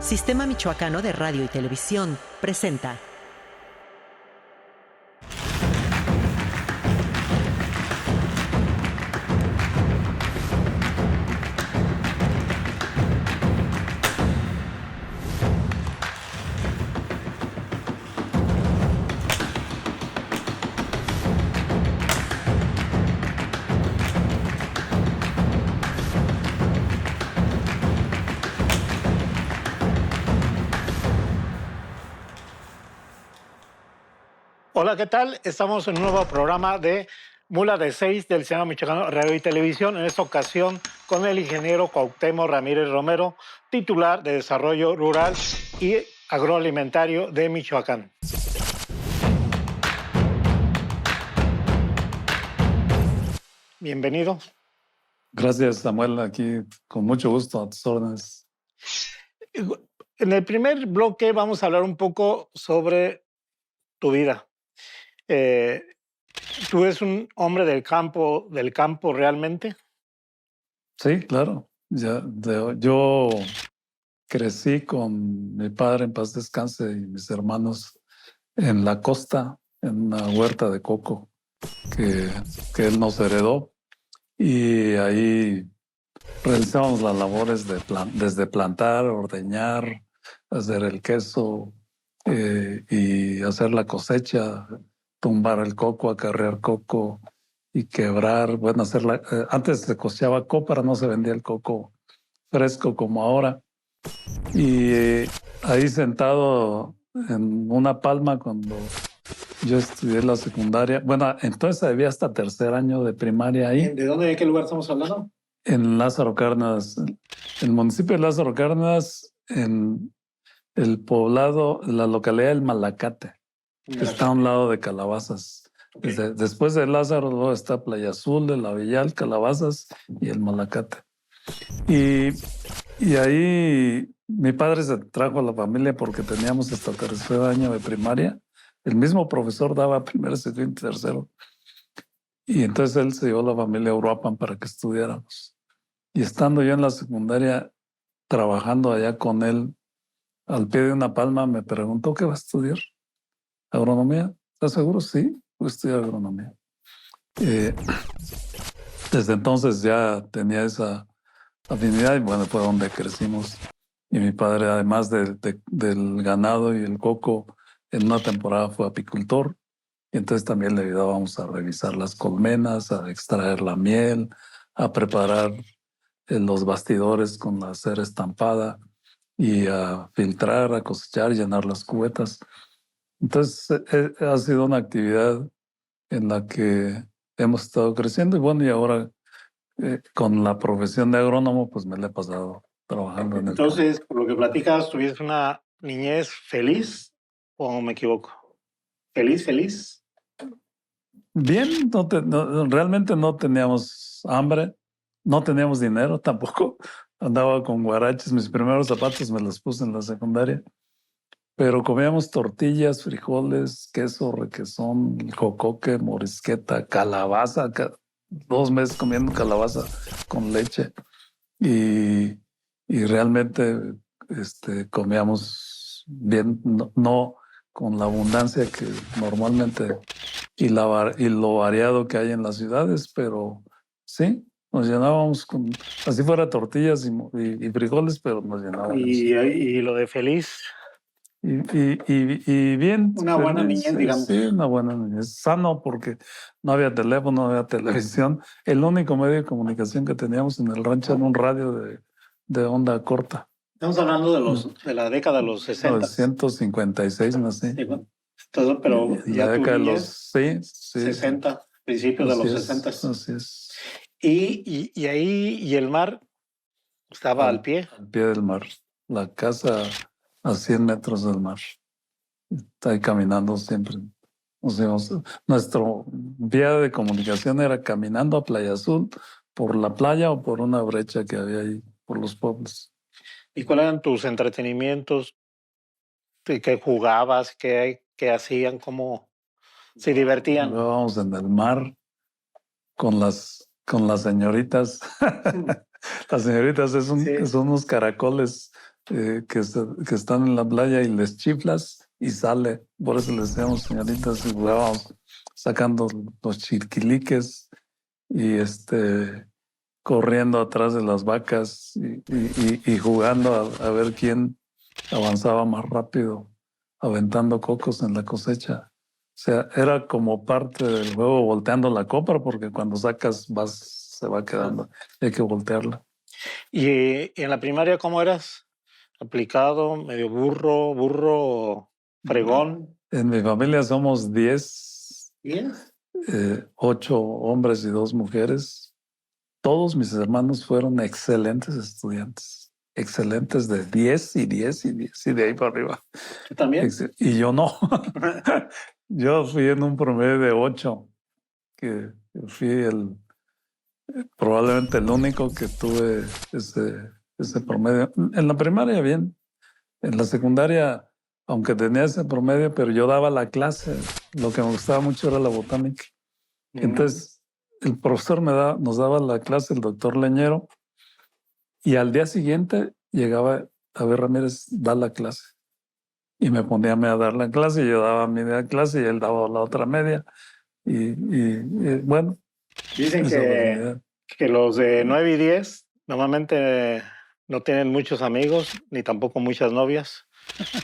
Sistema Michoacano de Radio y Televisión presenta. Hola, ¿qué tal? Estamos en un nuevo programa de Mula de 6 del Sistema Michoacano Radio y Televisión. En esta ocasión con el ingeniero Cuauhtémoc Ramírez Romero, titular de Desarrollo Rural y Agroalimentario de Michoacán. Bienvenido. Gracias, Samuel. Aquí con mucho gusto a tus órdenes. En el primer bloque vamos a hablar un poco sobre tu vida. ¿Tú eres un hombre del campo realmente? Sí, claro. Yo crecí con mi padre, en paz descanse, y mis hermanos en la costa, en una huerta de coco que él nos heredó. Y ahí realizamos las labores desde plantar, ordeñar, hacer el queso y hacer la cosecha, tumbar el coco, acarrear coco y quebrar. Bueno, antes se coseaba cópara, no se vendía el coco fresco como ahora. Y ahí sentado en una palma cuando yo estudié la secundaria. Bueno, entonces había hasta tercer año de primaria ahí. ¿De dónde, de qué lugar estamos hablando? En Lázaro Cárdenas, el municipio de Lázaro Cárdenas, en el poblado, la localidad del Malacate, que está a un lado de Calabazas. Okay. Después de Lázaro luego está Playa Azul, de La Villal, Calabazas y el Malacate. Y ahí mi padre se trajo a la familia porque teníamos hasta tercer año de primaria. El mismo profesor daba primero, segundo y tercero. Y entonces él se llevó a la familia a Uruapan para que estudiáramos. Y estando yo en la secundaria, trabajando allá con él, al pie de una palma, me preguntó qué va a estudiar. ¿Agronomía? ¿Estás seguro? Sí, voy a estudiar agronomía. Desde entonces ya tenía esa afinidad y bueno, fue donde crecimos. Y mi padre, además del ganado y el coco, en una temporada fue apicultor. Y entonces también le ayudábamos a revisar las colmenas, a extraer la miel, a preparar los bastidores con la cera estampada y a filtrar, a cosechar, llenar las cubetas. Entonces ha sido una actividad en la que hemos estado creciendo y bueno, y ahora con la profesión de agrónomo pues me la he pasado trabajando en el campo. Entonces, por lo que platicas, ¿tuviste una niñez feliz o me equivoco? ¿Feliz? Bien, realmente no teníamos hambre, no teníamos dinero tampoco. Andaba con guaraches, mis primeros zapatos me los puse en la secundaria. Pero comíamos tortillas, frijoles, queso, requesón, jocoque, morisqueta, calabaza. 2 meses comiendo calabaza con leche. Y realmente comíamos bien, no con la abundancia que normalmente y lo variado que hay en las ciudades, pero sí, nos llenábamos con, así fuera tortillas y frijoles, pero nos llenábamos. ¿Y lo de feliz? Y bien. Una buena niñez, digamos. Sí, una buena niñez. Sano porque no había teléfono, no había televisión. El único medio de comunicación que teníamos en el rancho era un radio de onda corta. Estamos hablando de la década de los 60. 1956 nací. Sí, bueno. Entonces, pero ya la década de los 60, principios de los 60. Así es. Y ahí, y el mar estaba al pie. Al pie del mar. La casa a 100 metros del mar. Está ahí caminando siempre. Nuestro vía de comunicación era caminando a Playa Azul por la playa o por una brecha que había ahí por los pueblos. ¿Y cuáles eran tus entretenimientos? ¿Qué jugabas? ¿Qué hacían? ¿Cómo se divertían? Jugábamos en el mar con las señoritas. Las señoritas son unos caracoles que están en la playa y les chiflas y sale. Por eso les decíamos señoritas y jugábamos sacando los chirquiliques y corriendo atrás de las vacas y jugando a ver quién avanzaba más rápido, aventando cocos en la cosecha. O sea, era como parte del juego volteando la copa, porque cuando sacas se va quedando. Hay que voltearla. ¿Y en la primaria cómo eras? ¿Aplicado, medio burro, fregón? En mi familia somos 10, ¿10? 8 hombres y 2 mujeres. Todos mis hermanos fueron excelentes estudiantes. Excelentes de 10 y 10 y 10 y de ahí para arriba. ¿Tú también? Y yo no. Yo fui en un promedio de 8, que fui probablemente el único que tuve ese promedio. En la primaria bien, en la secundaria, aunque tenía ese promedio, pero yo daba la clase. Lo que me gustaba mucho era la botánica. Entonces, el profesor nos daba la clase, el doctor Leñero, y al día siguiente llegaba a ver Ramírez, da la clase. Y me ponía a mí a dar la clase, y yo daba mi media clase y él daba la otra media. Y bueno. Dicen que los de 9 y 10 normalmente no tienen muchos amigos ni tampoco muchas novias.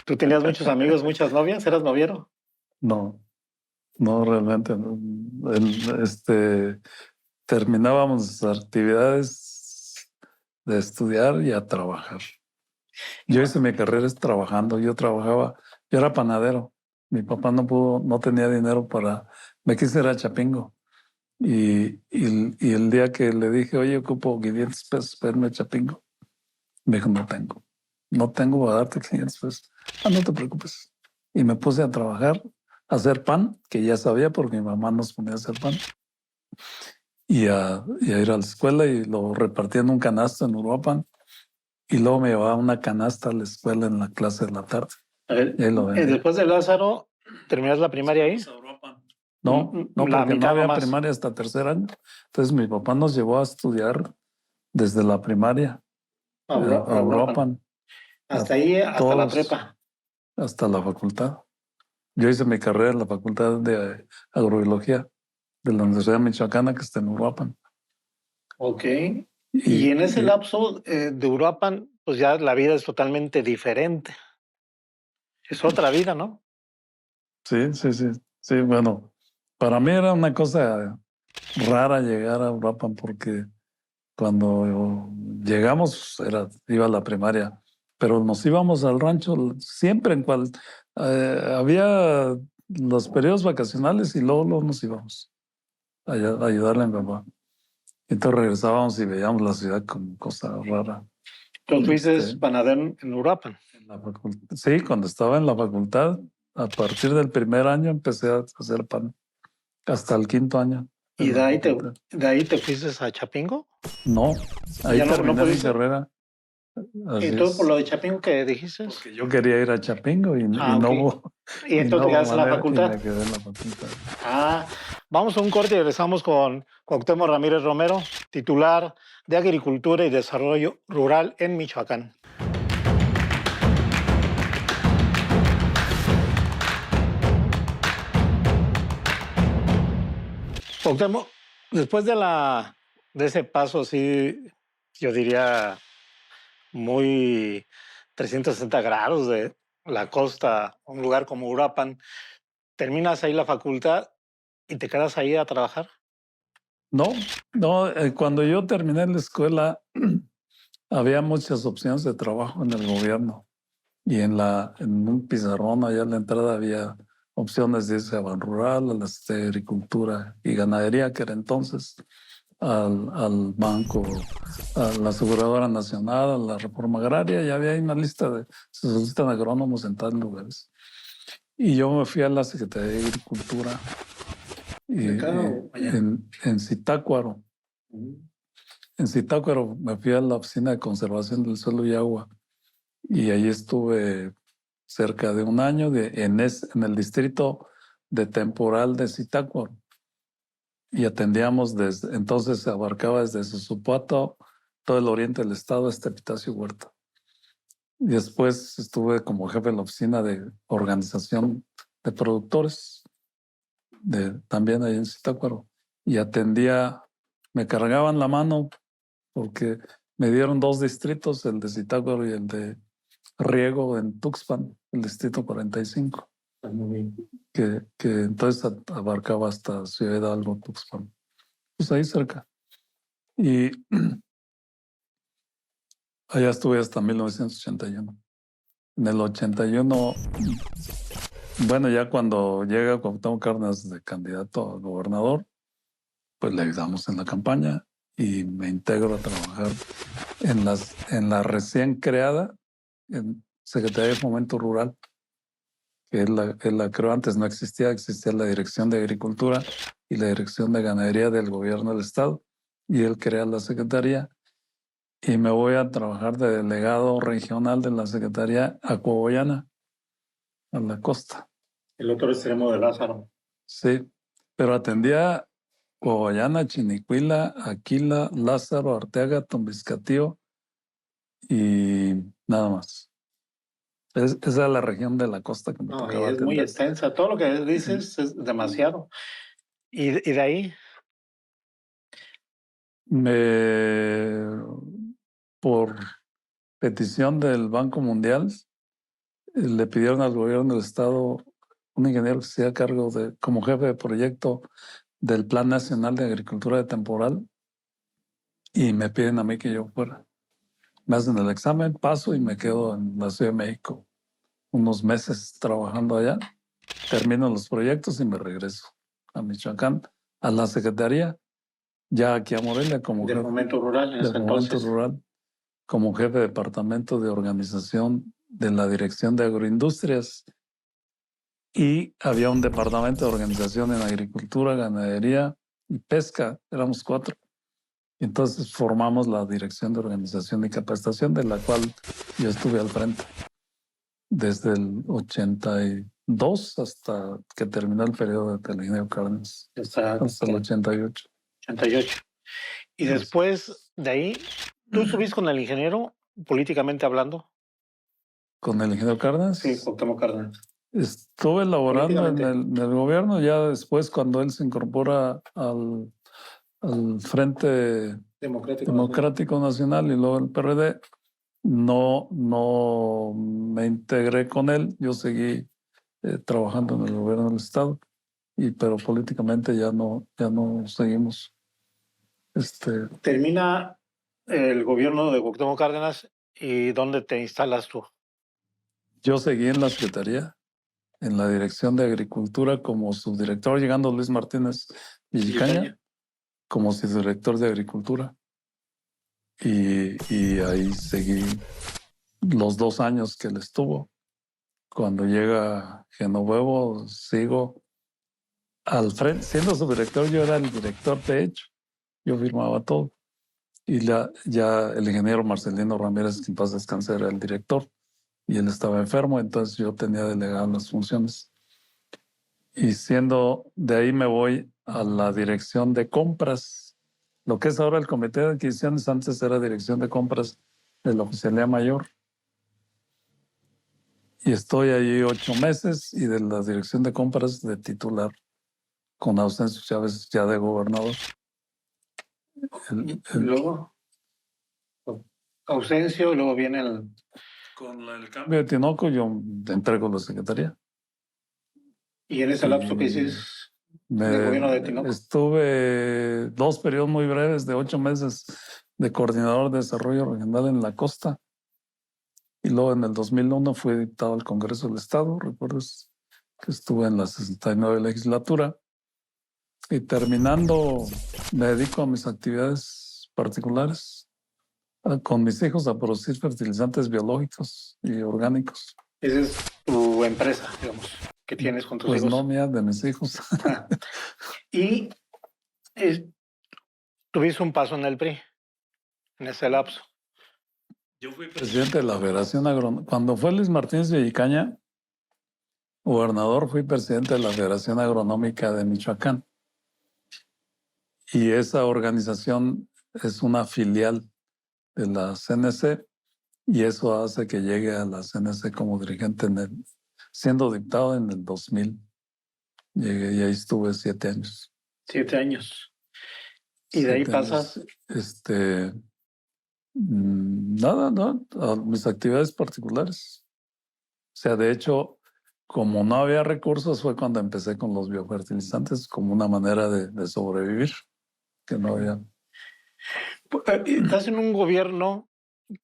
¿Tú tenías muchos amigos, muchas novias? ¿Eras noviero? No, realmente no. Terminábamos las actividades de estudiar y a trabajar. Yo hice mi carrera trabajando. Yo era panadero. Mi papá no tenía dinero me quise ir a Chapingo. Y el día que le dije, oye, ocupo 500 pesos para irme a Chapingo, me dijo, no tengo para darte 500 pesos. No te preocupes. Y me puse a trabajar, a hacer pan, que ya sabía porque mi mamá nos ponía a hacer pan, y a ir a la escuela, y lo repartía en un canasto en Uruapan, y luego me llevaba una canasta a la escuela en la clase de la tarde. A ver, después de Lázaro, ¿terminas la primaria ahí? No, porque no había primaria hasta tercer año. Entonces mi papá nos llevó a estudiar desde la primaria a Uruapan. Hasta ahí, hasta la prepa. Hasta la facultad. Yo hice mi carrera en la Facultad de Agrobiología de la Universidad Michoacana, que está en Uruapan. Ok. Y en ese lapso de Uruapan, pues ya la vida es totalmente diferente. Es otra vida, ¿no? Sí, bueno. Para mí era una cosa rara llegar a Uruapan, porque cuando llegamos iba a la primaria, pero nos íbamos al rancho siempre había los periodos vacacionales, y luego nos íbamos a ayudarle a mi papá. Entonces regresábamos y veíamos la ciudad como cosa rara. ¿Tú fuiste panadero en Uruapan? Sí, cuando estaba en la facultad, a partir del primer año empecé a hacer pan, hasta el quinto año. ¿Y de ahí te fuiste a Chapingo? No, ahí terminé mi carrera. ¿Y tú por lo de Chapingo que dijiste? Porque yo quería ir a Chapingo y no hubo. ¿Y entonces te quedaste en la facultad? Y me quedé en la facultad. Vamos a un corte y regresamos con Cuauhtémoc Ramírez Romero, titular de Agricultura y Desarrollo Rural en Michoacán. Cuauhtémoc, después de ese paso así, yo diría muy 360 grados de la costa, un lugar como Uruapan, ¿terminas ahí la facultad y te quedas ahí a trabajar? No, cuando yo terminé la escuela había muchas opciones de trabajo en el gobierno, y en un pizarrón allá en la entrada había opciones de irse a Ban Rural, a la agricultura y ganadería, que era entonces, al banco, a la aseguradora nacional, a la reforma agraria, y había ahí una lista se solicitan agrónomos en tales lugares. Y yo me fui a la Secretaría de Agricultura en Zitácuaro. En Zitácuaro me fui a la Oficina de Conservación del Suelo y Agua, y ahí estuve cerca de un año en el distrito de temporal de Zitácuaro, y atendíamos entonces abarcaba desde Sosupato todo el oriente del estado hasta Epitacio Huerta. Y después estuve como jefe de la oficina de organización de productores, también ahí en Zitácuaro. Y atendía, me cargaban la mano porque me dieron 2 distritos, el de Zitácuaro y el de Riego en Tuxpan, el distrito 45, que entonces abarcaba hasta Ciudad Hidalgo, Tuxpan, pues ahí cerca. Y allá estuve hasta 1981. En el 81, bueno, ya cuando llega Cuauhtémoc Cárdenas de candidato a gobernador, pues le ayudamos en la campaña y me integro a trabajar en la recién creada en Secretaría de Fomento Rural, que él la creó antes, no existía la Dirección de Agricultura y la Dirección de Ganadería del Gobierno del Estado, y él crea la Secretaría, y me voy a trabajar de delegado regional de la Secretaría a Coahuila, a la costa. El otro extremo de Lázaro. Sí, pero atendía Coahuila, Chinicuila, Aquila, Lázaro, Arteaga, Tombiscatío y nada más. Esa es la región de la costa que me tocaba es muy atender. extensa. Todo lo que dices es demasiado. ¿Y de ahí? Por petición del Banco Mundial, le pidieron al gobierno del estado un ingeniero que se hacía cargo como jefe de proyecto del Plan Nacional de Agricultura de Temporal, y me piden a mí que yo fuera. Me hacen el examen, paso y me quedo en la Ciudad de México unos meses trabajando allá. Termino los proyectos y me regreso a Michoacán, a la Secretaría, ya aquí a Morelia como De jefe Fomento Rural, en de ese Fomento entonces. Rural, como jefe de departamento de organización de la Dirección de Agroindustrias, y había un departamento de organización en agricultura, ganadería y pesca. Éramos 4. Entonces formamos la Dirección de Organización y Capacitación, de la cual yo estuve al frente desde el 82 hasta que terminó el periodo de Televisión Cárdenas, hasta el 88. 88. Y después de ahí, ¿tú estuviste con el ingeniero, políticamente hablando? ¿Con el ingeniero Cárdenas? Sí, Cuauhtémoc Cárdenas. Estuve laborando en el gobierno, ya después cuando él se incorpora al Frente Democrático Nacional y luego el PRD, no me integré con él. Yo seguí trabajando en el gobierno del estado, pero políticamente ya no seguimos. Termina el gobierno de Cuauhtémoc Cárdenas, ¿y dónde te instalas tú? Yo seguí en la Secretaría, en la Dirección de Agricultura como subdirector, llegando Luis Martínez Villicaña como subdirector de Agricultura. Y ahí seguí los 2 años que él estuvo. Cuando llega Genovevo, sigo al frente. Siendo subdirector, yo era el director de hecho. Yo firmaba todo. Y ya el ingeniero Marcelino Ramírez, que en paz descanse, era el director. Y él estaba enfermo, entonces yo tenía delegadas las funciones. Y siendo de ahí me voy a la dirección de compras. Lo que es ahora el Comité de Adquisiciones, antes era dirección de compras de la Oficialía Mayor. Y estoy allí 8 meses y de la dirección de compras de titular, con Ausencio Chávez ya de gobernador. Luego, Ausencio, y luego viene el... Con el cambio de Tinoco, yo entrego la secretaría. ¿Y en ese lapso que hiciste del gobierno de Tinoco? Estuve 2 periodos muy breves de 8 meses de coordinador de desarrollo regional en la costa. Y luego en el 2001 fui diputado al Congreso del Estado. Recuerdas que estuve en la 69 legislatura. Y terminando, me dedico a mis actividades particulares, con mis hijos, a producir fertilizantes biológicos y orgánicos. Esa es tu empresa, digamos, que tienes con tus hijos. Pues no, mía, de mis hijos. Y tuviste un paso en el PRI, en ese lapso. Yo fui presidente de la Federación Agronómica. Cuando fue Luis Martínez Villicaña gobernador, fui presidente de la Federación Agronómica de Michoacán. Y esa organización es una filial de la CNC, y eso hace que llegue a la CNC como dirigente siendo diputado en el 2000. Llegué y ahí estuve 7 años. 7 años. ¿Y de ahí 7 pasas? años, nada, no, a mis actividades particulares. O sea, de hecho, como no había recursos, fue cuando empecé con los biofertilizantes como una manera de sobrevivir, que no había. Estás en un gobierno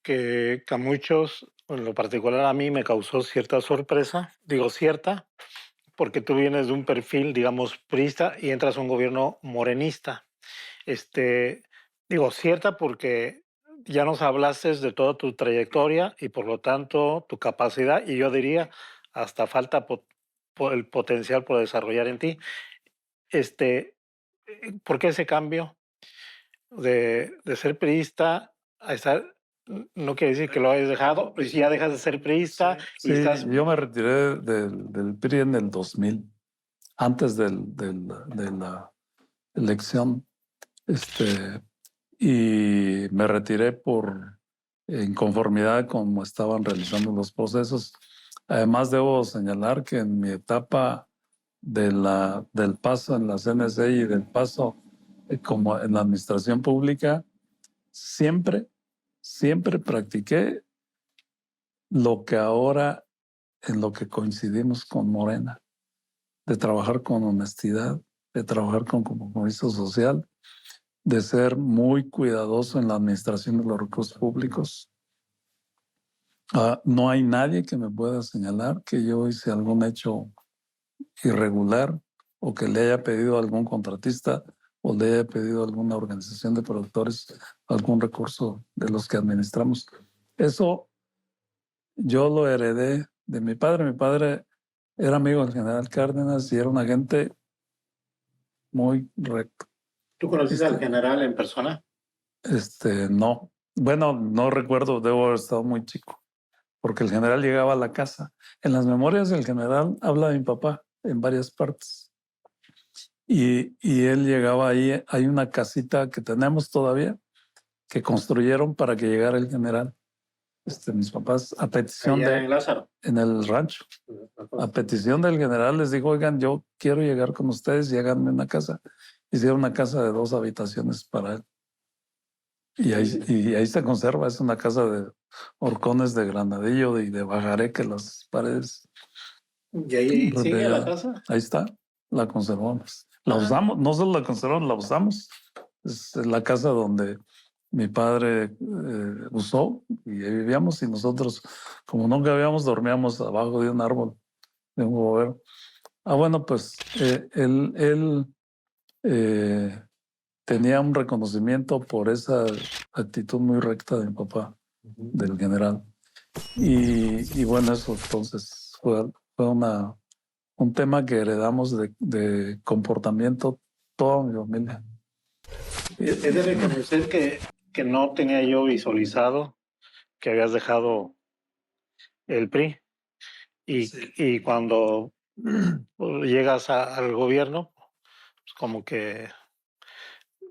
que a muchos, en lo particular a mí, me causó cierta sorpresa. Digo cierta, porque tú vienes de un perfil, digamos, priista y entras a un gobierno morenista. Digo cierta porque ya nos hablaste de toda tu trayectoria y por lo tanto tu capacidad, y yo diría hasta falta el potencial por desarrollar en ti. ¿Por qué ese cambio de ser priista a estar? No quiere decir que lo hayas dejado, pues ya dejas de ser priista y Sí, estás... yo me retiré del PRI en el 2000, antes de la elección, y me retiré por inconformidad con cómo estaban realizando los procesos. Además, debo señalar que en mi etapa del paso en la CNC y del paso como en la administración pública, siempre practiqué lo que ahora en lo que coincidimos con Morena, de trabajar con honestidad, de trabajar con compromiso social, de ser muy cuidadoso en la administración de los recursos públicos. No hay nadie que me pueda señalar que yo hice algún hecho irregular o que le haya pedido a algún contratista o le haya pedido a alguna organización de productores algún recurso de los que administramos. Eso yo lo heredé de mi padre. Mi padre era amigo del general Cárdenas y era un agente muy recto. ¿Tú conociste al general en persona? No. Bueno, no recuerdo, debo haber estado muy chico, porque el general llegaba a la casa. En las memorias del general habla de mi papá en varias partes. Y él llegaba ahí, hay una casita que tenemos todavía, que construyeron para que llegara el general. Mis papás, a petición Allá en Lázaro. en el rancho, a petición del general les dijo, oigan, yo quiero llegar con ustedes y háganme una casa. Hicieron una casa de 2 habitaciones para él. Y ahí se conserva, es una casa de horcones de granadillo y de bajareque, las paredes. ¿Y ahí sigue la casa? Ahí está, la conservamos. La usamos, no solo la conservamos, la usamos. Es la casa donde mi padre usó y ahí vivíamos, y nosotros, como nunca habíamos, dormíamos abajo de un árbol, de un gobierno. Bueno, pues él tenía un reconocimiento por esa actitud muy recta de mi papá, del general. Y bueno, eso entonces fue un tema que heredamos de comportamiento toda mi familia. Es de reconocer que no tenía yo visualizado que habías dejado el PRI y cuando llegas al gobierno, pues como que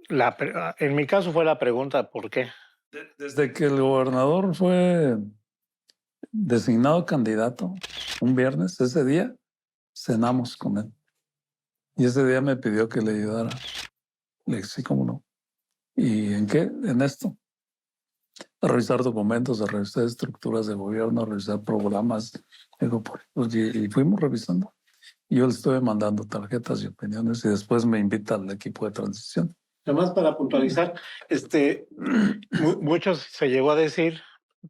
en mi caso fue la pregunta ¿por qué? Desde que el gobernador fue designado candidato un viernes, ese día cenamos con él. Y ese día me pidió que le ayudara. Le dije, sí, cómo no. ¿Y en qué? En esto. A revisar documentos, a revisar estructuras de gobierno, a revisar programas. Y fuimos revisando. Y yo le estuve mandando tarjetas y opiniones y después me invita al equipo de transición. Además, para puntualizar, muchos se llegó a decir,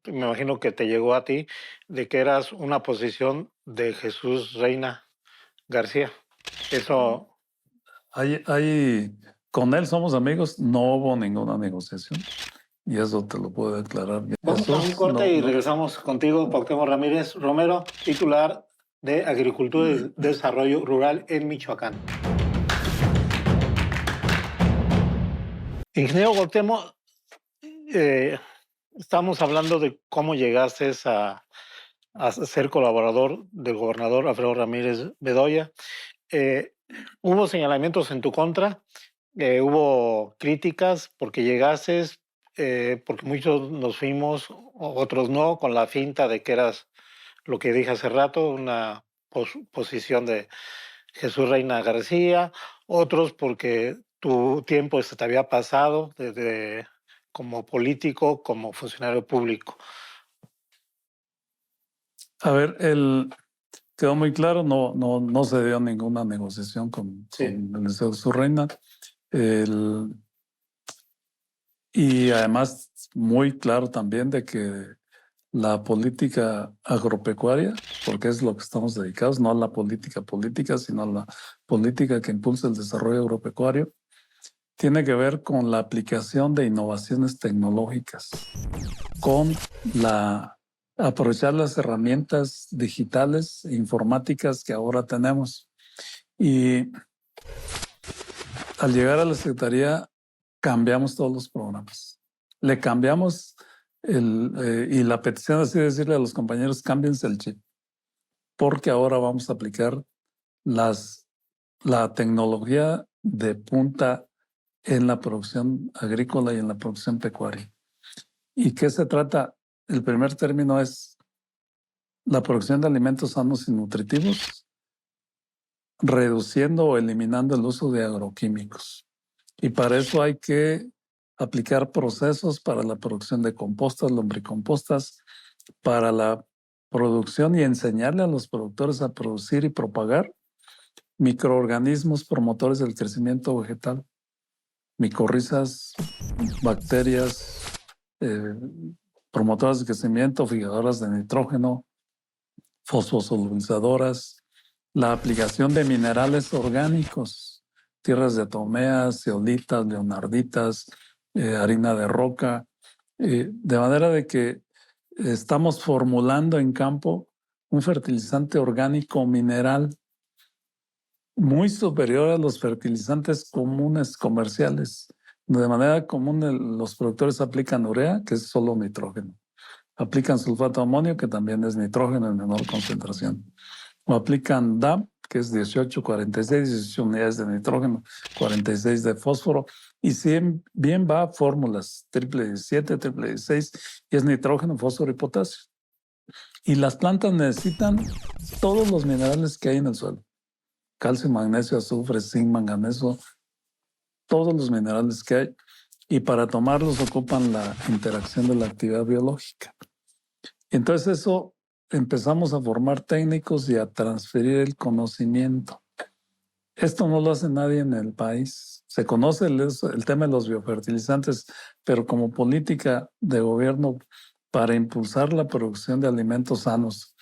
me imagino que te llegó a ti, de que eras una posición de Jesús Reina García. Eso... Con él somos amigos, no hubo ninguna negociación. Y eso te lo puedo declarar. Vamos a un corte y regresamos contigo, Cuauhtémoc Ramírez Romero, titular de Agricultura y Desarrollo Rural en Michoacán. Ingeniero Cuauhtémoc, estamos hablando de cómo llegaste a ser colaborador del gobernador Alfredo Ramírez Bedoya. Hubo señalamientos en tu contra, hubo críticas porque llegaste, porque muchos nos fuimos, otros no, con la finta de que eras lo que dije hace rato, una posición de Jesús Reina García, otros porque tu tiempo te había pasado desde como político, como funcionario público. A ver, quedó muy claro, no se dio ninguna negociación con el Liceo Jesús Reina. Y además muy claro también de que la política agropecuaria, porque es lo que estamos dedicados, no a la política, sino a la política que impulsa el desarrollo agropecuario, tiene que ver con la aplicación de innovaciones tecnológicas, con aprovechar las herramientas digitales e informáticas que ahora tenemos. Y al llegar a la Secretaría, cambiamos todos los programas. Le cambiamos y la petición es decirle a los compañeros, cámbiense el chip, porque ahora vamos a aplicar la tecnología de punta en la producción agrícola y en la producción pecuaria. ¿Y qué se trata? El primer término es la producción de alimentos sanos y nutritivos, reduciendo o eliminando el uso de agroquímicos. Y para eso hay que aplicar procesos para la producción de compostas, lombricompostas, para la producción y enseñarle a los productores a producir y propagar microorganismos promotores del crecimiento vegetal, micorrizas, bacterias, promotoras de crecimiento, fijadoras de nitrógeno, fosfosolubilizadoras, la aplicación de minerales orgánicos, tierras de atomeas, zeolitas, leonarditas, harina de roca, de manera de que estamos formulando en campo un fertilizante orgánico mineral muy superior a los fertilizantes comunes comerciales. De manera común los productores aplican urea, que es solo nitrógeno. Aplican sulfato de amonio, que también es nitrógeno en menor concentración. O aplican DAP, que es 18 unidades de nitrógeno, 46 de fósforo. Y si bien va fórmulas triple 17, triple 16, y es nitrógeno, fósforo y potasio. Y las plantas necesitan todos los minerales que hay en el suelo. Calcio, magnesio, azufre, zinc, manganeso, todos los minerales que hay. Y para tomarlos ocupan la interacción de la actividad biológica. Entonces eso empezamos a formar técnicos y a transferir el conocimiento. Esto no lo hace nadie en el país. Se conoce el tema de los biofertilizantes, pero como política de gobierno para impulsar la producción de alimentos sanos,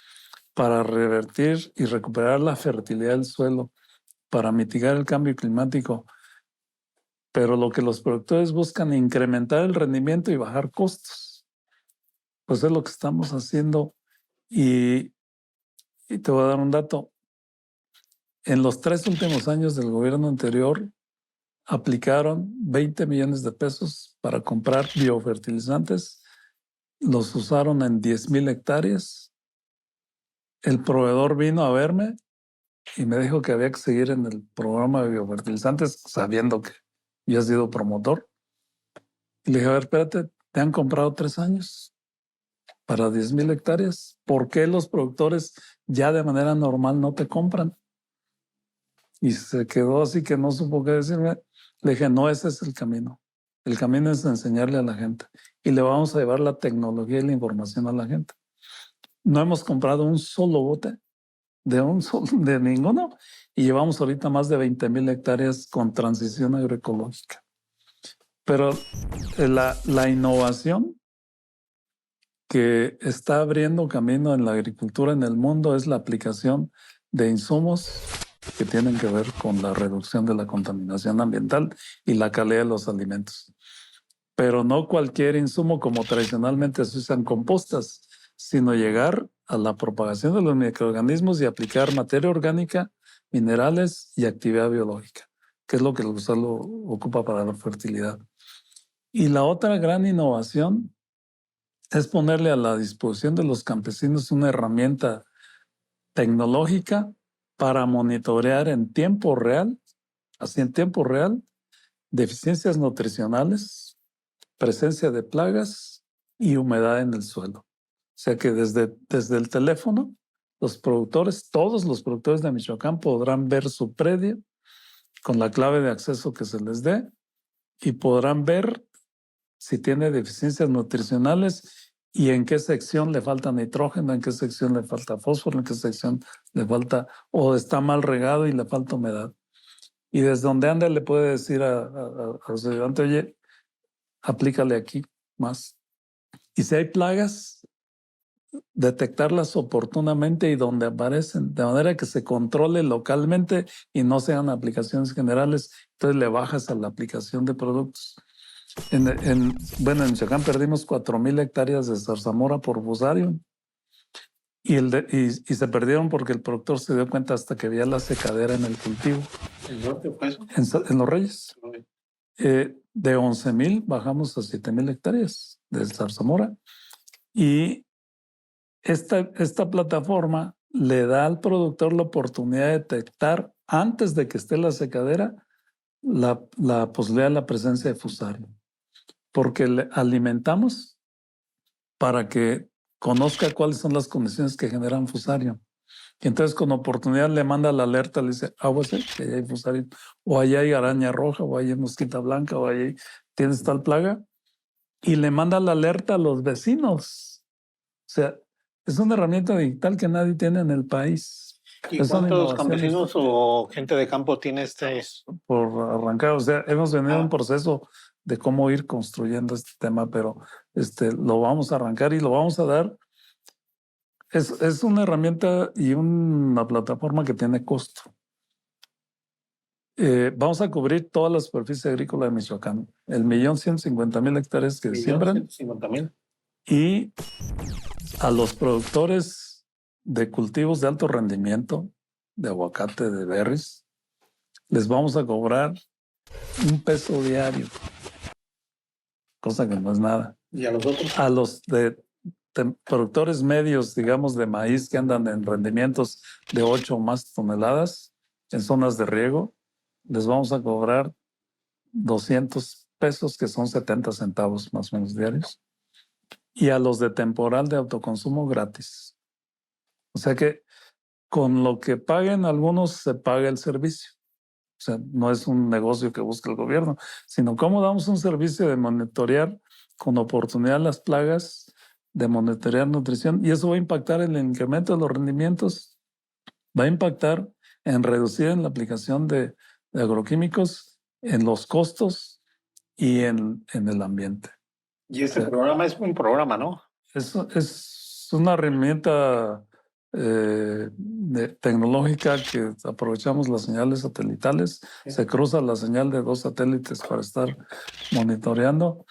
para revertir y recuperar la fertilidad del suelo, para mitigar el cambio climático. Pero lo que los productores buscan es incrementar el rendimiento y bajar costos. Pues es lo que estamos haciendo. Y te voy a dar un dato. En los 3 últimos años del gobierno anterior, aplicaron 20 millones de pesos para comprar biofertilizantes. Los usaron en 10,000 hectáreas. El proveedor vino a verme y me dijo que había que seguir en el programa de biofertilizantes, sabiendo que yo he sido promotor. Y le dije, a ver, espérate, te han comprado 3 años para 10,000 hectáreas. ¿Por qué los productores ya de manera normal no te compran? Y se quedó así que no supo qué decirme. Le dije, no, ese es el camino. El camino es enseñarle a la gente. Y le vamos a llevar la tecnología y la información a la gente. No hemos comprado un solo bote de ninguno, y llevamos ahorita más de 20,000 hectáreas con transición agroecológica. Pero la innovación que está abriendo camino en la agricultura en el mundo es la aplicación de insumos que tienen que ver con la reducción de la contaminación ambiental y la calidad de los alimentos. Pero no cualquier insumo como tradicionalmente se usan compostas, sino llegar a la propagación de los microorganismos y aplicar materia orgánica, minerales y actividad biológica, que es lo que el gusano ocupa para la fertilidad. Y la otra gran innovación es ponerle a la disposición de los campesinos una herramienta tecnológica para monitorear en tiempo real, así en tiempo real, deficiencias nutricionales, presencia de plagas y humedad en el suelo. O sea que desde el teléfono, los productores, todos los productores de Michoacán podrán ver su predio con la clave de acceso que se les dé y podrán ver si tiene deficiencias nutricionales y en qué sección le falta nitrógeno, en qué sección le falta fósforo, en qué sección le falta, o está mal regado y le falta humedad. Y desde donde anda le puede decir a su ayudante, oye, aplícale aquí más. Y si hay plagas, detectarlas oportunamente y donde aparecen, de manera que se controle localmente y no sean aplicaciones generales. Entonces le bajas a la aplicación de productos. Bueno, en Michoacán perdimos 4,000 hectáreas de zarzamora por Fusarium y se perdieron porque el productor se dio cuenta hasta que había la secadera en el cultivo. ¿En dónde fue eso? En Los Reyes. De 11,000 bajamos a 7,000 hectáreas de zarzamora y esta plataforma le da al productor la oportunidad de detectar antes de que esté la secadera la posibilidad de la presencia de Fusarium, porque le alimentamos para que conozca cuáles son las condiciones que generan Fusarium. Y entonces con oportunidad le manda la alerta, le dice, aguas, que ahí hay Fusarium, o allá hay araña roja, o ahí hay mosquita blanca, o ahí tienes tal plaga, y le manda la alerta a los vecinos. O sea, es una herramienta digital que nadie tiene en el país. ¿Y cuántos campesinos o gente de campo tiene por arrancar? O sea, hemos venido en un proceso de cómo ir construyendo este tema, pero lo vamos a arrancar y lo vamos a dar. Es una herramienta y una plataforma que tiene costo. Vamos a cubrir toda la superficie agrícola de Michoacán, 1,150,000 hectáreas que siembran. 150,000. Y a los productores de cultivos de alto rendimiento, de aguacate, de berries, les vamos a cobrar $1 diario, cosa que no es nada. ¿Y a los otros? A los de productores medios, digamos, de maíz que andan en rendimientos de 8 o más toneladas en zonas de riego, les vamos a cobrar $200, que son 70 centavos más o menos diarios. Y a los de temporal de autoconsumo gratis. O sea que con lo que paguen algunos se paga el servicio. O sea, no es un negocio que busca el gobierno, sino cómo damos un servicio de monitorear con oportunidad las plagas, de monitorear nutrición, y eso va a impactar en el incremento de los rendimientos, va a impactar en reducir en la aplicación de agroquímicos, en los costos y en el ambiente. Y este programa es un programa, ¿no? Es una herramienta tecnológica que aprovechamos las señales satelitales, se cruza la señal de 2 satélites para estar monitoreando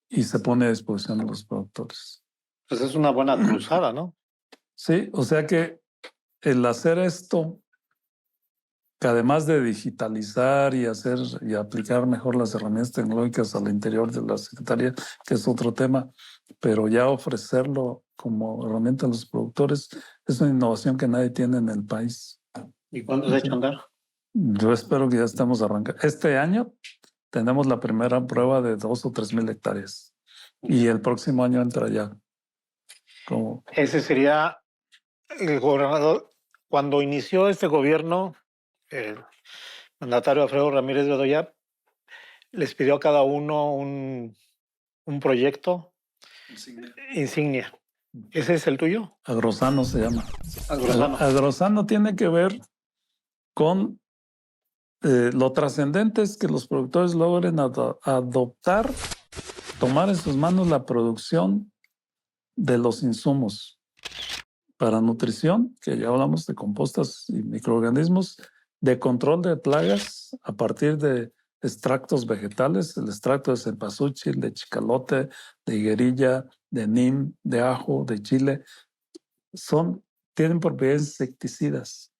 y se pone a disposición de los productores. Pues es una buena cruzada, ¿no? Sí, o sea que el hacer esto, que además de digitalizar y aplicar mejor las herramientas tecnológicas al interior de la Secretaría, que es otro tema, pero ya ofrecerlo como herramienta a los productores es una innovación que nadie tiene en el país. ¿Y cuándo se ha hecho andar? Yo espero que ya estemos arrancando. Este año tenemos la primera prueba de 2,000 o 3,000 hectáreas y el próximo año entra ya. Ese sería el gobernador. Cuando inició este gobierno, el mandatario Alfredo Ramírez Bedoya les pidió a cada uno un proyecto insignia. ¿Ese es el tuyo? Agrosano se llama. Agrosano. Agrosano tiene que ver con lo trascendente es que los productores logren adoptar, tomar en sus manos la producción de los insumos para nutrición, que ya hablamos de compostas y microorganismos, de control de plagas a partir de extractos vegetales, el extracto de cempasúchil, de chicalote, de higuerilla, de nim, de ajo, de chile, tienen propiedades insecticidas,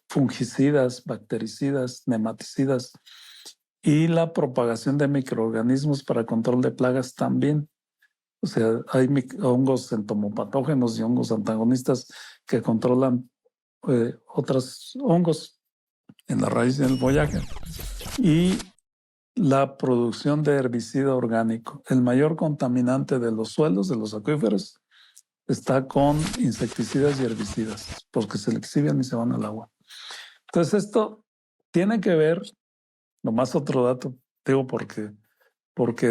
fungicidas, bactericidas, nematicidas, y la propagación de microorganismos para control de plagas también. O sea, hay hongos entomopatógenos y hongos antagonistas que controlan otros hongos en la raíz y en el follaje. Y la producción de herbicida orgánico. El mayor contaminante de los suelos, de los acuíferos, está con insecticidas y herbicidas, porque se le exhiben y se van al agua. Entonces esto tiene que ver, nomás otro dato, digo porque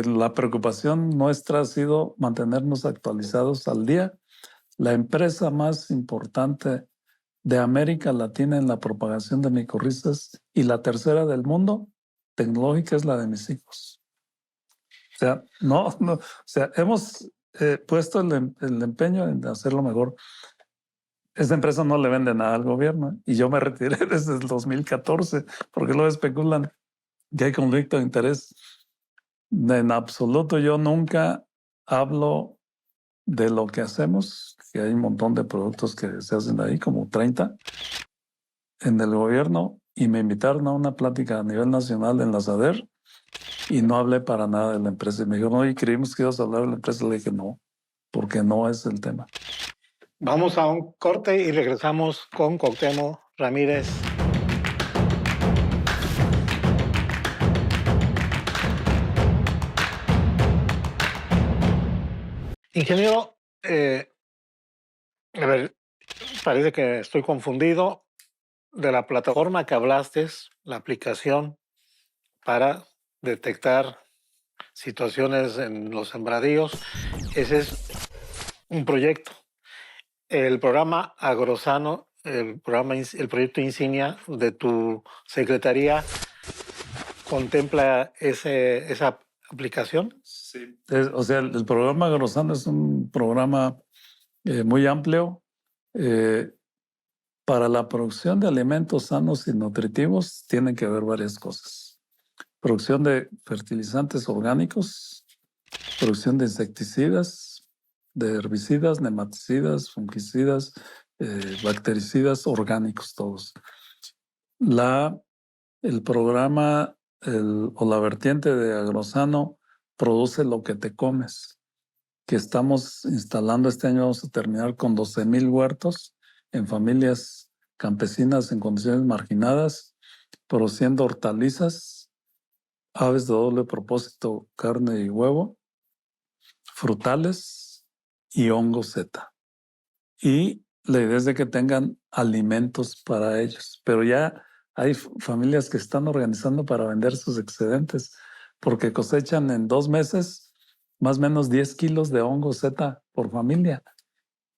la preocupación nuestra ha sido mantenernos actualizados al día. La empresa más importante de América Latina en la propagación de micorrizas y la tercera del mundo tecnológica es la de mis hijos. O sea, o sea, hemos puesto el empeño en hacerlo mejor. Esta empresa no le vende nada al gobierno y yo me retiré desde el 2014 porque luego especulan que hay conflicto de interés. En absoluto, yo nunca hablo de lo que hacemos, que hay un montón de productos que se hacen ahí, como 30 en el gobierno, y me invitaron a una plática a nivel nacional en la SADER y no hablé para nada de la empresa. Y me dijeron, no, y creímos que ibas a hablar de la empresa. Le dije, no, porque no es el tema. Vamos a un corte y regresamos con Cuauhtémoc Ramírez. Ingeniero, a ver, parece que estoy confundido. De la plataforma que hablaste, la aplicación para detectar situaciones en los sembradíos, ese es un proyecto. El programa Agrosano, el proyecto insignia de tu secretaría, ¿contempla esa aplicación? Sí. O sea, el programa Agrosano es un programa muy amplio para la producción de alimentos sanos y nutritivos. Tienen que haber varias cosas. Producción de fertilizantes orgánicos, producción de insecticidas, de herbicidas, nematicidas, fungicidas, bactericidas orgánicos todos. El programa o la vertiente de Agrosano produce lo que te comes, que estamos instalando este año. Vamos a terminar con 12,000 huertos en familias campesinas en condiciones marginadas, produciendo hortalizas, aves de doble propósito, carne y huevo, frutales y hongo Z. Y la idea es de que tengan alimentos para ellos, pero ya hay familias que están organizando para vender sus excedentes porque cosechan en 2 meses más o menos 10 kilos de hongo Z por familia.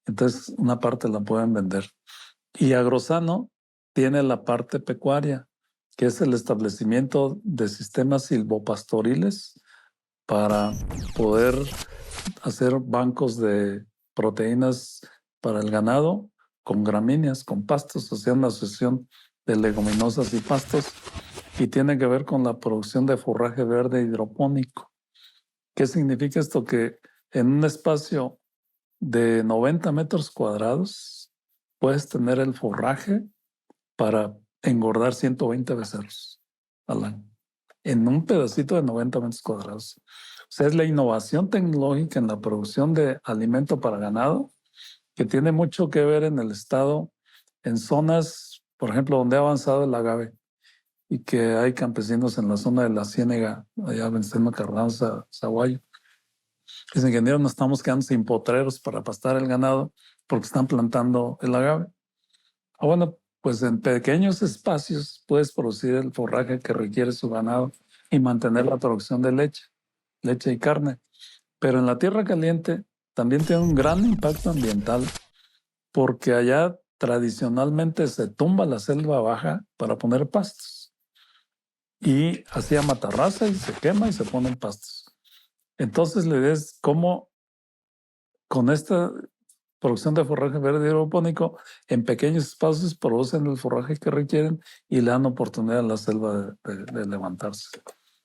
Entonces, una parte la pueden vender. Y Agrosano tiene la parte pecuaria, que es el establecimiento de sistemas silvopastoriles para poder hacer bancos de proteínas para el ganado con gramíneas, con pastos, o sea, una asociación de leguminosas y pastos, y tiene que ver con la producción de forraje verde hidropónico. ¿Qué significa esto? Que en un espacio de 90 metros cuadrados puedes tener el forraje para engordar 120 becerros al año, en un pedacito de 90 metros cuadrados. O sea, es la innovación tecnológica en la producción de alimento para ganado, que tiene mucho que ver en el estado, en zonas, por ejemplo, donde ha avanzado el agave y que hay campesinos en la zona de la Ciénega, allá en Carranza, Zaguayo. Dicen, ingeniero, nos estamos quedando sin potreros para pastar el ganado porque están plantando el agave. Bueno, pues en pequeños espacios puedes producir el forraje que requiere su ganado y mantener la producción de leche y carne. Pero en la tierra caliente también tiene un gran impacto ambiental porque allá tradicionalmente se tumba la selva baja para poner pastos y hacía matarraza y se quema y se ponen pastos. Entonces la idea es cómo con esta producción de forraje verde hidropónico, en pequeños espacios producen el forraje que requieren y le dan oportunidad a la selva de levantarse.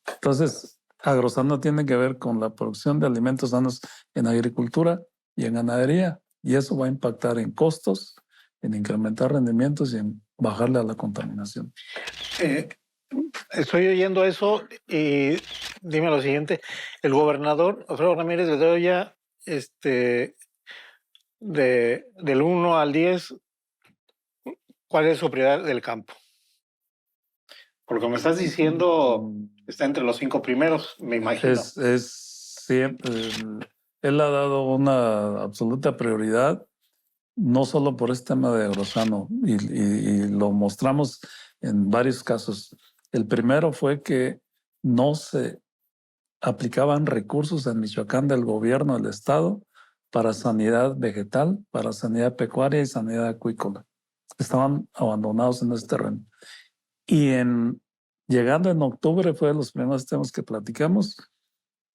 Entonces, Agrosano tiene que ver con la producción de alimentos sanos en agricultura y en ganadería, y eso va a impactar en costos, en incrementar rendimientos y en bajarle a la contaminación. Estoy oyendo eso y dime lo siguiente. El gobernador Alfredo Ramírez Bedoya, del 1 al 10, ¿cuál es su prioridad del campo? Porque me estás diciendo Está entre los 5 primeros, me imagino. Es siempre, él ha dado una absoluta prioridad, no solo por este tema de Agrosano, y lo mostramos en varios casos. El primero fue que no se aplicaban recursos en Michoacán del gobierno del estado para sanidad vegetal, para sanidad pecuaria y sanidad acuícola. Estaban abandonados en ese terreno. Y llegando en octubre fue de los primeros temas que platicamos,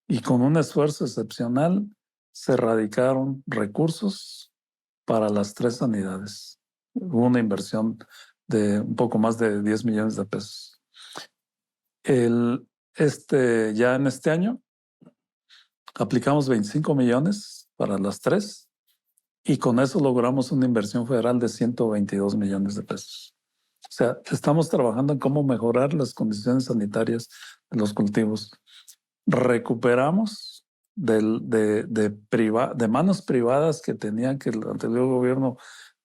y con un esfuerzo excepcional se erradicaron recursos para las 3 sanidades. Hubo una inversión de un poco más de 10 millones de pesos. Ya en este año aplicamos 25 millones para las 3 y con eso logramos una inversión federal de 122 millones de pesos. O sea, estamos trabajando en cómo mejorar las condiciones sanitarias de los cultivos. Recuperamos de manos privadas que tenían, que el anterior gobierno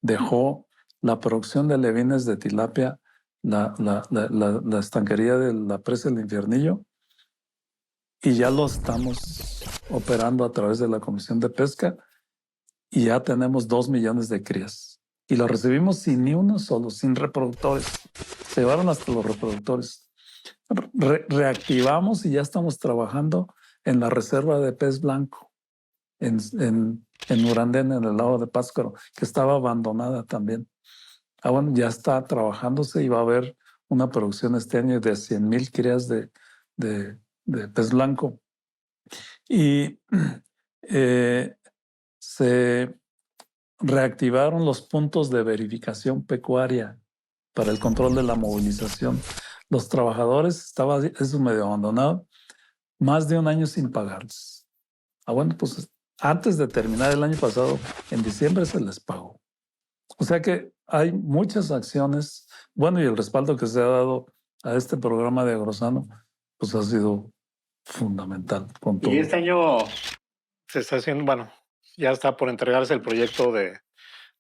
dejó, la producción de alevines de tilapia, la estanquería de la presa del Infiernillo, y ya lo estamos operando a través de la Comisión de Pesca y ya tenemos 2 millones de crías. Y lo recibimos sin ni uno solo, sin reproductores. Se llevaron hasta los reproductores. Reactivamos y ya estamos trabajando en la reserva de pez blanco en Urandén, en el lago de Pátzcuaro, que estaba abandonada también. Bueno, ya está trabajándose y va a haber una producción este año de 100,000 crías de pez blanco. Y se reactivaron los puntos de verificación pecuaria para el control de la movilización. Los trabajadores, estaba eso medio abandonado, más de un año sin pagarles. Bueno, pues antes de terminar el año pasado, en diciembre se les pagó. O sea que hay muchas acciones, bueno, y el respaldo que se ha dado a este programa de Agrosano, pues ha sido fundamental. Con todo. Y este año se está haciendo, bueno, ya está por entregarse el proyecto de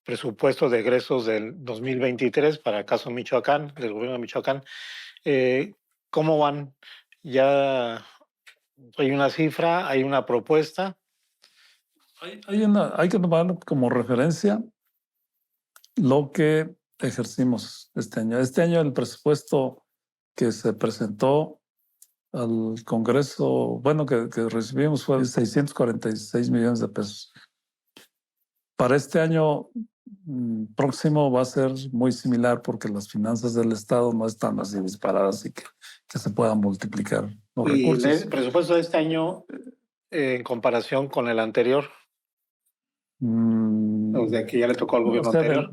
presupuesto de egresos del 2023 para el caso Michoacán, del gobierno de Michoacán. ¿Cómo van? Ya hay una cifra, hay una propuesta. Hay que tomar como referencia lo que ejercimos este año. Este año el presupuesto que se presentó al Congreso, bueno, que recibimos fue 646 millones de pesos. Para este año próximo va a ser muy similar porque las finanzas del Estado no están así disparadas y que se puedan multiplicar los recursos. ¿Y el presupuesto de este año en comparación con el anterior? O sea, que ya le tocó al gobierno anterior.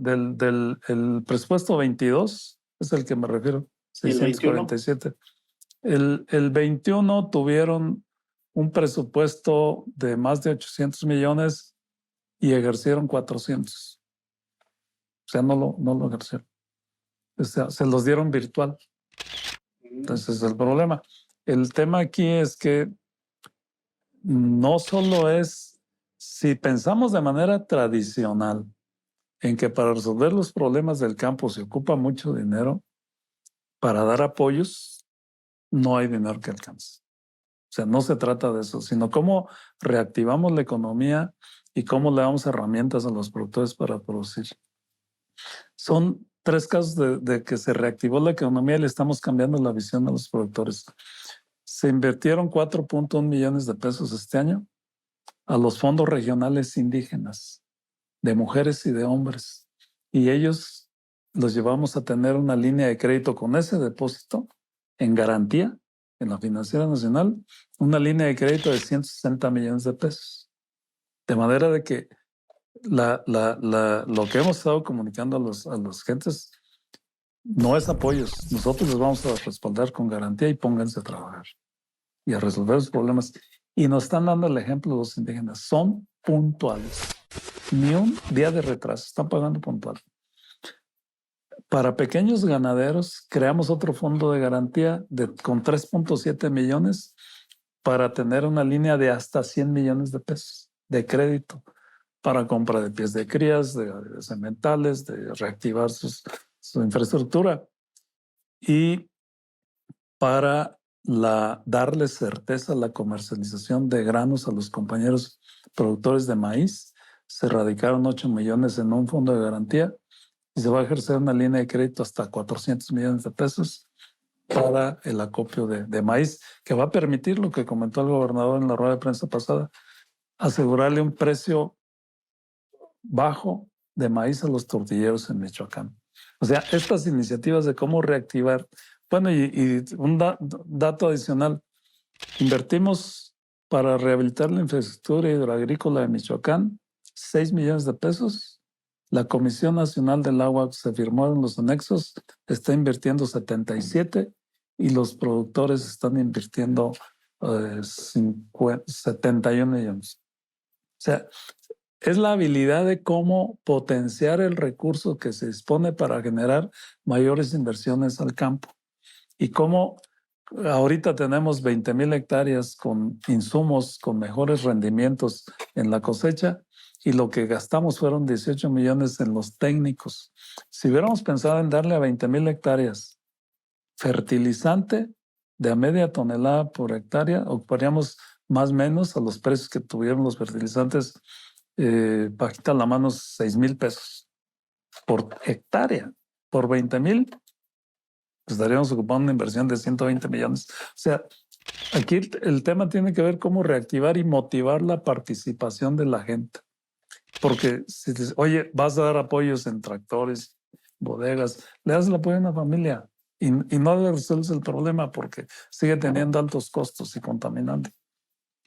El presupuesto 22 es el que me refiero, 647. El 21 tuvieron un presupuesto de más de 800 millones y ejercieron 400. O sea, no lo ejercieron. O sea, se los dieron virtual. Entonces, el problema. El tema aquí es que no solo es, si pensamos de manera tradicional en que para resolver los problemas del campo se ocupa mucho dinero, para dar apoyos no hay dinero que alcance. O sea, no se trata de eso, sino cómo reactivamos la economía y cómo le damos herramientas a los productores para producir. Son 3 casos de que se reactivó la economía y le estamos cambiando la visión a los productores. Se invirtieron 4.1 millones de pesos este año a los fondos regionales indígenas, de mujeres y de hombres. Y ellos los llevamos a tener una línea de crédito con ese depósito en garantía en la Financiera Nacional, una línea de crédito de 160 millones de pesos. De manera de que lo que hemos estado comunicando a las gentes no es apoyos. Nosotros les vamos a respaldar con garantía y pónganse a trabajar y a resolver los problemas. Y nos están dando el ejemplo los indígenas. Son puntuales. Ni un día de retraso. Están pagando puntual. Para pequeños ganaderos, creamos otro fondo de garantía con 3.7 millones para tener una línea de hasta 100 millones de pesos de crédito para compra de pies de crías, de sementales, de reactivar su infraestructura. Y para darle certeza a la comercialización de granos a los compañeros productores de maíz. Se radicaron 8 millones en un fondo de garantía y se va a ejercer una línea de crédito hasta 400 millones de pesos para el acopio de maíz, que va a permitir lo que comentó el gobernador en la rueda de prensa pasada, asegurarle un precio bajo de maíz a los tortilleros en Michoacán. O sea, estas iniciativas de cómo reactivar. Bueno, y un dato adicional, invertimos para rehabilitar la infraestructura hidroagrícola de Michoacán 6 millones de pesos. La Comisión Nacional del Agua, se firmó en los anexos, está invirtiendo 77 y los productores están invirtiendo 71 millones. O sea, es la habilidad de cómo potenciar el recurso que se dispone para generar mayores inversiones al campo. Y cómo ahorita tenemos 20,000 hectáreas con insumos, con mejores rendimientos en la cosecha, y lo que gastamos fueron 18 millones en los técnicos. Si hubiéramos pensado en darle a 20,000 hectáreas fertilizante de a media tonelada por hectárea, ocuparíamos más o menos a los precios que tuvieron los fertilizantes, bajita la mano, 6,000 pesos por hectárea. Por 20,000, pues estaríamos ocupando una inversión de 120 millones. O sea, aquí el tema tiene que ver cómo reactivar y motivar la participación de la gente. Porque si dices, oye, vas a dar apoyos en tractores, bodegas, le das el apoyo a una familia y no le resuelves el problema porque sigue teniendo altos costos y contaminante.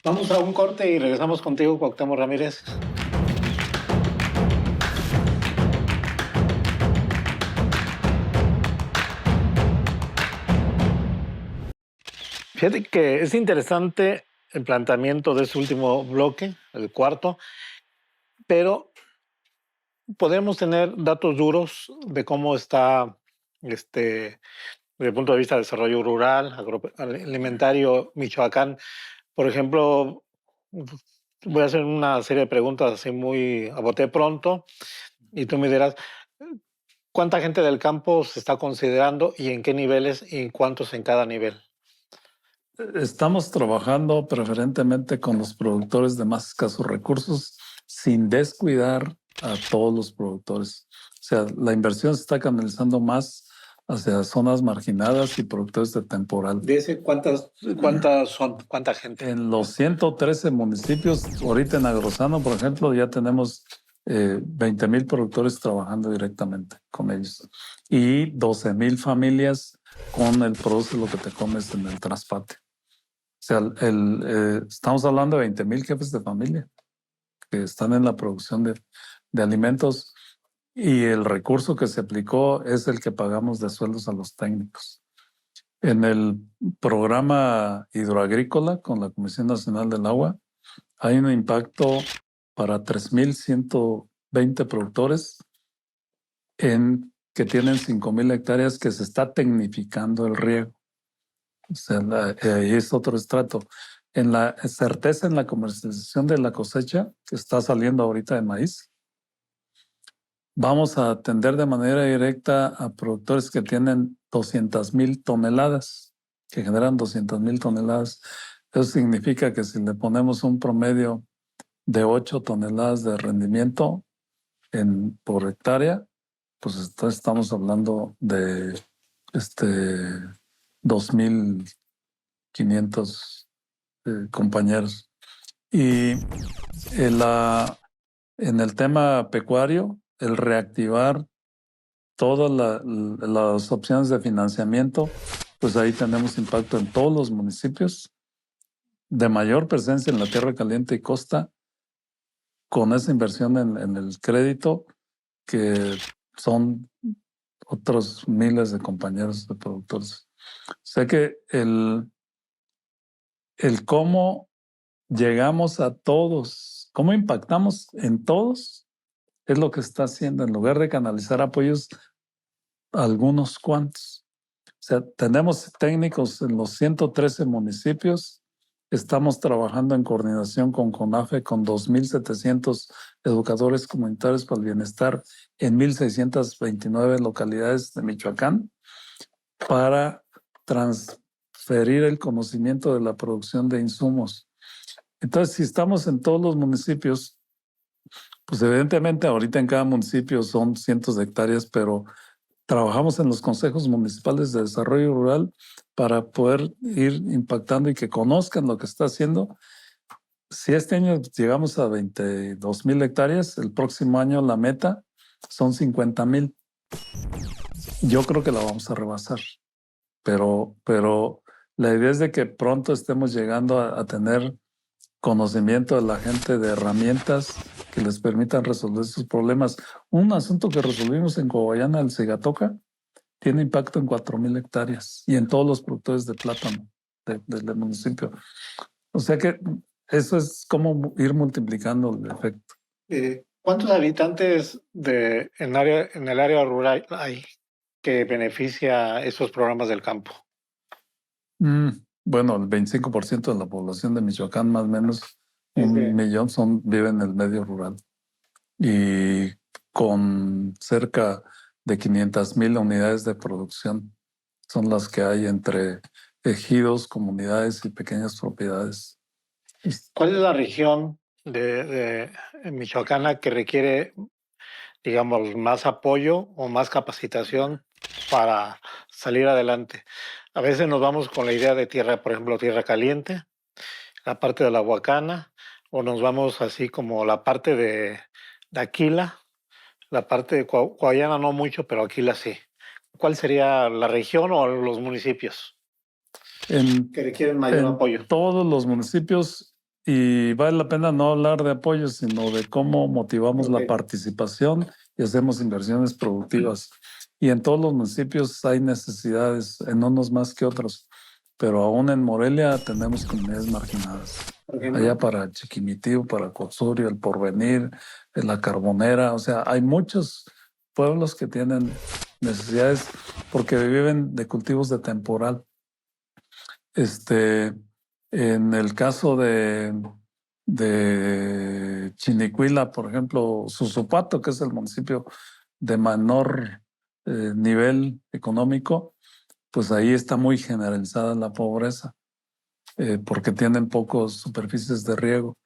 Vamos a un corte y regresamos contigo, Cuauhtémoc Ramírez. Fíjate que es interesante el planteamiento de ese último bloque, el cuarto, pero podemos tener datos duros de cómo está, desde el punto de vista de desarrollo rural, agroalimentario, Michoacán. Por ejemplo, voy a hacer una serie de preguntas así muy a bote pronto y tú me dirás, ¿cuánta gente del campo se está considerando y en qué niveles y cuántos en cada nivel? Estamos trabajando preferentemente con los productores de más escasos recursos sin descuidar a todos los productores. O sea, la inversión se está canalizando más hacia zonas marginadas y productores de temporal. Dice ¿cuánta gente? En los 113 municipios, ahorita en Agrosano, por ejemplo, ya tenemos 20,000 productores trabajando directamente con ellos y 12,000 familias con el produce lo que te comes en el traspatio. O sea, estamos hablando de 20,000 jefes de familia que están en la producción de alimentos, y el recurso que se aplicó es el que pagamos de sueldos a los técnicos. En el programa hidroagrícola con la Comisión Nacional del Agua hay un impacto para 3,120 productores que tienen 5,000 hectáreas que se está tecnificando el riego. O sea, ahí es otro estrato. En la certeza en la comercialización de la cosecha que está saliendo ahorita de maíz, vamos a atender de manera directa a productores que tienen 200,000 toneladas, que generan 200,000 toneladas. Eso significa que si le ponemos un promedio de 8 toneladas de rendimiento por hectárea, pues estamos hablando de 2,500 compañeros. Y en el tema pecuario, el reactivar todas las opciones de financiamiento, pues ahí tenemos impacto en todos los municipios de mayor presencia en la tierra caliente y costa, con esa inversión en el crédito, que son otros miles de compañeros de productores. O sea que el cómo llegamos a todos, cómo impactamos en todos, es lo que está haciendo, en lugar de canalizar apoyos a algunos cuantos. O sea, tenemos técnicos en los 113 municipios. Estamos trabajando en coordinación con CONAFE, con 2,700 educadores comunitarios para el bienestar en 1,629 localidades de Michoacán, para transferir el conocimiento de la producción de insumos. Entonces, si estamos en todos los municipios, pues evidentemente ahorita en cada municipio son cientos de hectáreas, pero trabajamos en los consejos municipales de desarrollo rural para poder ir impactando y que conozcan lo que está haciendo. Si este año llegamos a 22,000 hectáreas, el próximo año la meta son 50,000. Yo creo que la vamos a rebasar, pero la idea es de que pronto estemos llegando a tener conocimiento de la gente de herramientas que les permitan resolver sus problemas. Un asunto que resolvimos en Coahuayana, el Sigatoca, tiene impacto en 4,000 hectáreas y en todos los productores de plátano del municipio. O sea que eso es como ir multiplicando el efecto. ¿Cuántos habitantes en el área rural hay que beneficia esos programas del campo? Bueno, el 25% de la población de Michoacán, más o menos un millón, viven en el medio rural. Y con cerca de 500,000 unidades de producción son las que hay entre ejidos, comunidades y pequeñas propiedades. ¿Cuál es la región de Michoacana que requiere, digamos, más apoyo o más capacitación para salir adelante? A veces nos vamos con la idea de tierra, por ejemplo, tierra caliente, la parte de la Huacana, o nos vamos así como la parte de Aquila, la parte de Coahuayana no mucho, pero Aquila sí. ¿Cuál sería la región o los municipios que requieren mayor apoyo? Todos los municipios, y vale la pena no hablar de apoyo, sino de cómo motivamos la participación y hacemos inversiones productivas. Y en todos los municipios hay necesidades, en unos más que otros, pero aún en Morelia tenemos comunidades marginadas. Allá para Chiquimitío, para Cozurio, El Porvenir, La Carbonera, o sea, hay muchos pueblos que tienen necesidades porque viven de cultivos de temporal. En el caso de Chinicuila, por ejemplo, Susupato, que es el municipio de menor nivel económico, pues ahí está muy generalizada la pobreza, porque tienen pocas superficies de riego.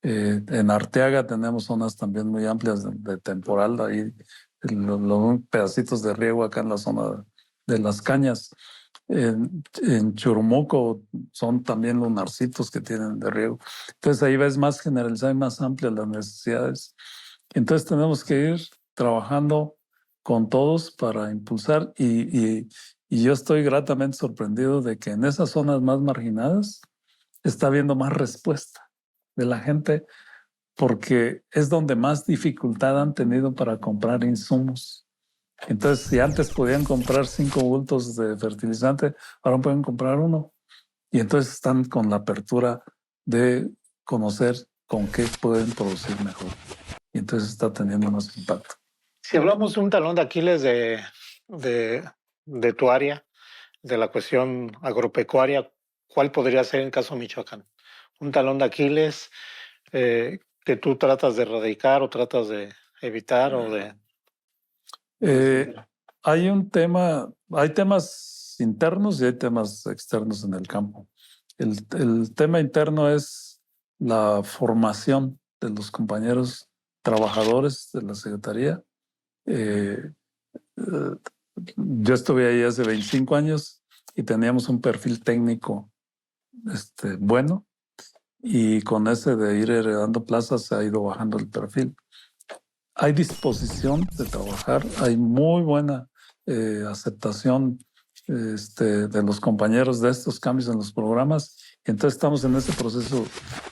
En Arteaga tenemos zonas también muy amplias de temporal, ahí los pedacitos de riego acá en la zona de las cañas. En Churumuco son también lunarcitos que tienen de riego. Entonces ahí ves más generalizada y más amplias las necesidades. Entonces tenemos que ir trabajando con todos para impulsar y yo estoy gratamente sorprendido de que en esas zonas más marginadas está habiendo más respuesta de la gente porque es donde más dificultad han tenido para comprar insumos. Entonces, si antes podían comprar 5 bultos de fertilizante, ahora pueden comprar 1. Y entonces están con la apertura de conocer con qué pueden producir mejor. Y entonces está teniendo más impacto. Si hablamos de un talón de Aquiles de tu área, de la cuestión agropecuaria, ¿cuál podría ser en caso de Michoacán? Un talón de Aquiles que tú tratas de erradicar o tratas de evitar o de... Hay temas internos y hay temas externos en el campo. El tema interno es la formación de los compañeros trabajadores de la Secretaría. Yo estuve ahí hace 25 años y teníamos un perfil técnico bueno, y con ese de ir heredando plazas se ha ido bajando el perfil. Hay disposición de trabajar, hay muy buena aceptación de los compañeros de estos cambios en los programas. Entonces estamos en ese proceso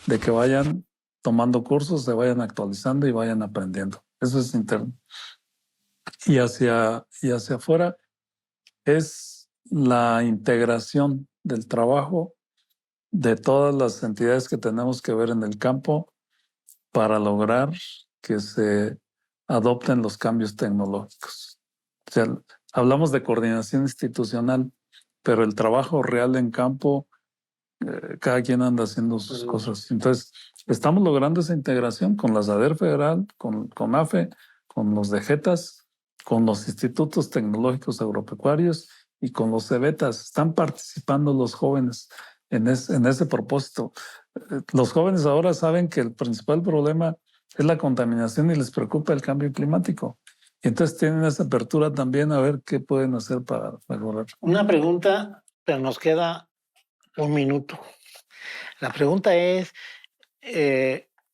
de que vayan tomando cursos, se vayan actualizando y vayan aprendiendo. Eso es interno. Y hacia afuera es la integración del trabajo de todas las entidades que tenemos que ver en el campo para lograr que se adopten los cambios tecnológicos. O sea, hablamos de coordinación institucional, pero el trabajo real en campo, cada quien anda haciendo sus cosas. Entonces, estamos logrando esa integración con la SADER federal, con AFE, con los de JETAS, con los institutos tecnológicos agropecuarios y con los cebetas. Están participando los jóvenes en ese propósito. Los jóvenes ahora saben que el principal problema es la contaminación y les preocupa el cambio climático. Y entonces tienen esa apertura también a ver qué pueden hacer para mejorar. Una pregunta, pero nos queda un minuto. La pregunta es,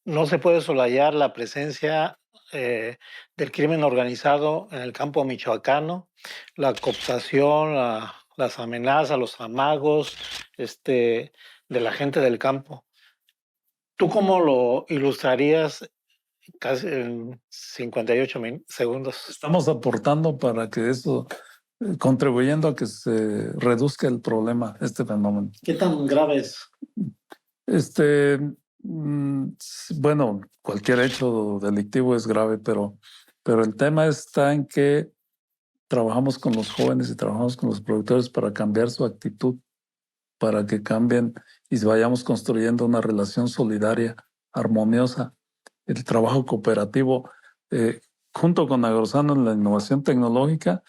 no se puede soslayar la presencia del crimen organizado en el campo michoacano, la cooptación, las amenazas, los amagos de la gente del campo. ¿Tú cómo lo ilustrarías casi en 58 segundos? Estamos aportando para que eso, contribuyendo a que se reduzca el problema, este fenómeno. ¿Qué tan grave es? Bueno, cualquier hecho delictivo es grave, pero el tema está en que trabajamos con los jóvenes y trabajamos con los productores para cambiar su actitud, para que cambien y vayamos construyendo una relación solidaria, armoniosa. El trabajo cooperativo, junto con Agrosano en la innovación tecnológica,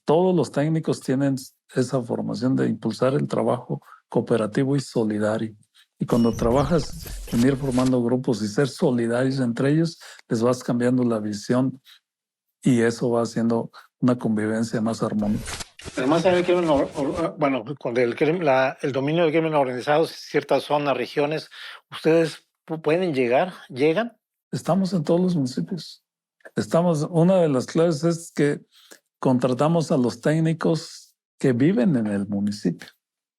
todos los técnicos tienen esa formación de impulsar el trabajo cooperativo y solidario. Y cuando trabajas en ir formando grupos y ser solidarios entre ellos, les vas cambiando la visión y eso va haciendo una convivencia más armónica. Además, el crimen, bueno, con el dominio del crimen organizado, ciertas zonas, regiones, ¿ustedes pueden llegan? Estamos en todos los municipios. Una de las claves es que contratamos a los técnicos que viven en el municipio.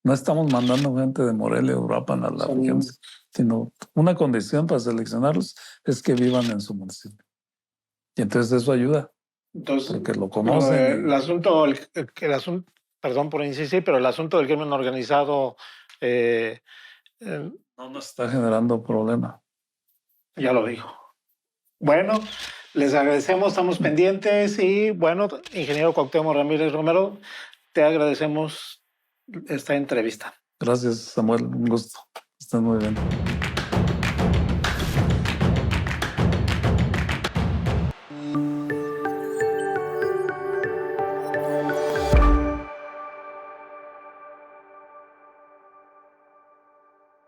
No estamos mandando gente de Morelia o Uruapan a la región, sino una condición para seleccionarlos es que vivan en su municipio. Y entonces eso ayuda. Entonces, porque lo conocen. El asunto, perdón por insistir, pero el asunto del crimen organizado no nos está generando problema. Ya lo dijo. Bueno, les agradecemos, estamos pendientes y bueno, ingeniero Cuauhtémoc Ramírez Romero, te agradecemos esta entrevista. Gracias, Samuel, un gusto. Estás muy bien.